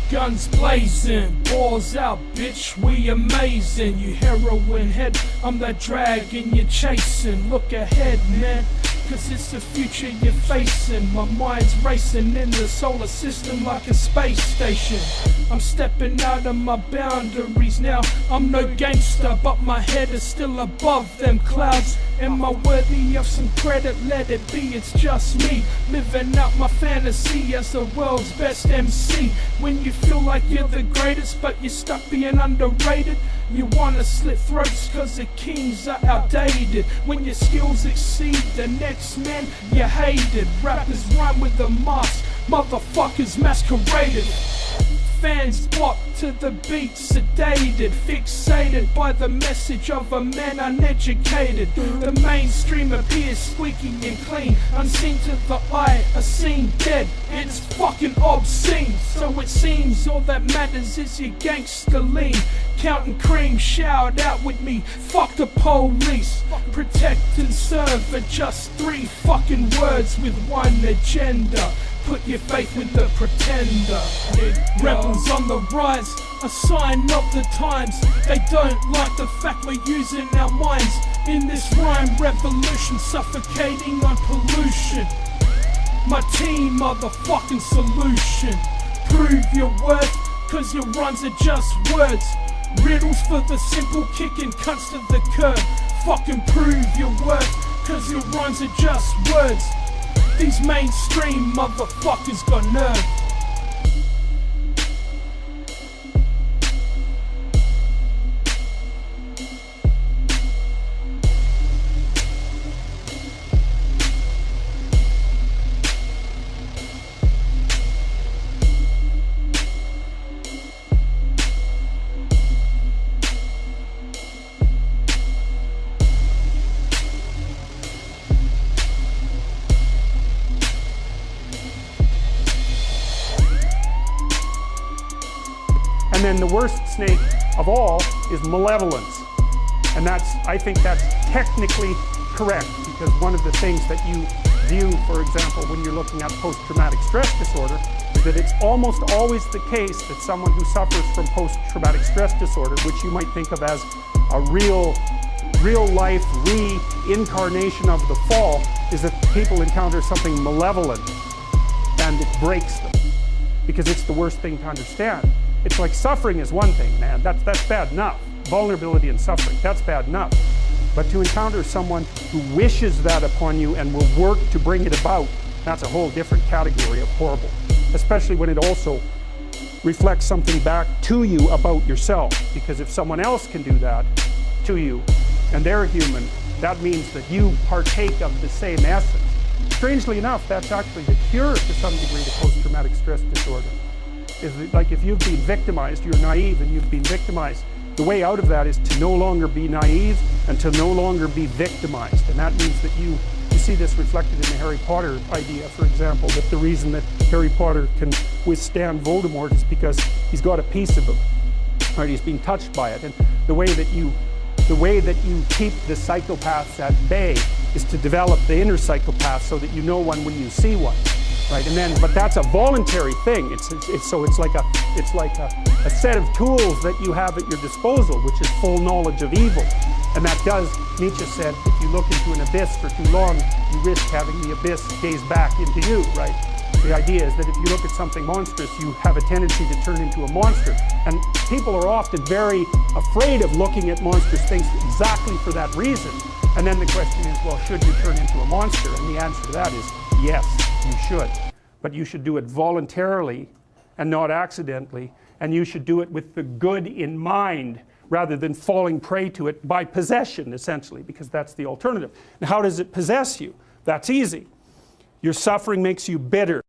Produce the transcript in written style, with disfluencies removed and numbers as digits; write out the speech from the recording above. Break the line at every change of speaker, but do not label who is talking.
Guns blazing, balls out, bitch, we amazing. You heroin head, I'm that dragon you're chasing. Look ahead, man, cause it's the future you're facing. My mind's racing in the solar system like a space station. I'm stepping out of my boundaries now. I'm no gangster, but my head is still above them clouds. Am I worthy of some credit? Let it be, it's just me living out my fantasy as the world's best MC. When you feel like you're the greatest but you're stuck being underrated, you wanna slit throats cause the kings are outdated. When your skills exceed the next man, you're hated. Rappers rhyme with the mask, motherfuckers masqueraded. Fans flock to the beat, sedated, fixated by the message of a man uneducated. The mainstream appears squeaky and clean, unseen to the eye, a scene dead, it's fucking obscene. So it seems all that matters is your gangster lean. Counting cream, shout out with me, fuck the police. Protect and serve are just three fucking words with one agenda. Put your faith with the pretender. Rebels on the rise, a sign of the times. They don't like the fact we're using our minds in this rhyme revolution, suffocating on pollution. My team are the fucking solution. Prove your worth, cause your rhymes are just words. Riddles for the simple, kicking cunts to the curb. Fucking prove your worth, cause your rhymes are just words. These mainstream motherfuckers got nerve.
And then the worst snake of all is malevolence. And I think that's technically correct, because one of the things that you view, for example, when you're looking at post-traumatic stress disorder, is that it's almost always the case that someone who suffers from post-traumatic stress disorder, which you might think of as a real life reincarnation of the fall, is that people encounter something malevolent and it breaks them, because it's the worst thing to understand. It's like suffering is one thing, man, that's bad enough. Vulnerability and suffering, that's bad enough. But to encounter someone who wishes that upon you and will work to bring it about, that's a whole different category of horrible. Especially when it also reflects something back to you about yourself. Because if someone else can do that to you, and they're human, that means that you partake of the same essence. Strangely enough, that's actually the cure to some degree to post-traumatic stress disorder. Is that, like, if you've been victimized, you're naive and you've been victimized, the way out of that is to no longer be naive and to no longer be victimized. And that means that you see this reflected in the Harry Potter idea, for example, that the reason that Harry Potter can withstand Voldemort is because he's got a piece of him, right? He's been touched by it. And the way that you keep the psychopaths at bay is to develop the inner psychopath so that you know one when you see one. Right, and then, but that's a voluntary thing. It's like a set of tools that you have at your disposal, which is full knowledge of evil. And that does, Nietzsche said, if you look into an abyss for too long, you risk having the abyss gaze back into you, right? The idea is that if you look at something monstrous, you have a tendency to turn into a monster. And people are often very afraid of looking at monstrous things exactly for that reason. And then the question is, well, should you turn into a monster? And the answer to that is yes. You should, but you should do it voluntarily and not accidentally, and you should do it with the good in mind rather than falling prey to it by possession, essentially, because that's the alternative. Now, how does it possess you? That's easy. Your suffering makes you bitter.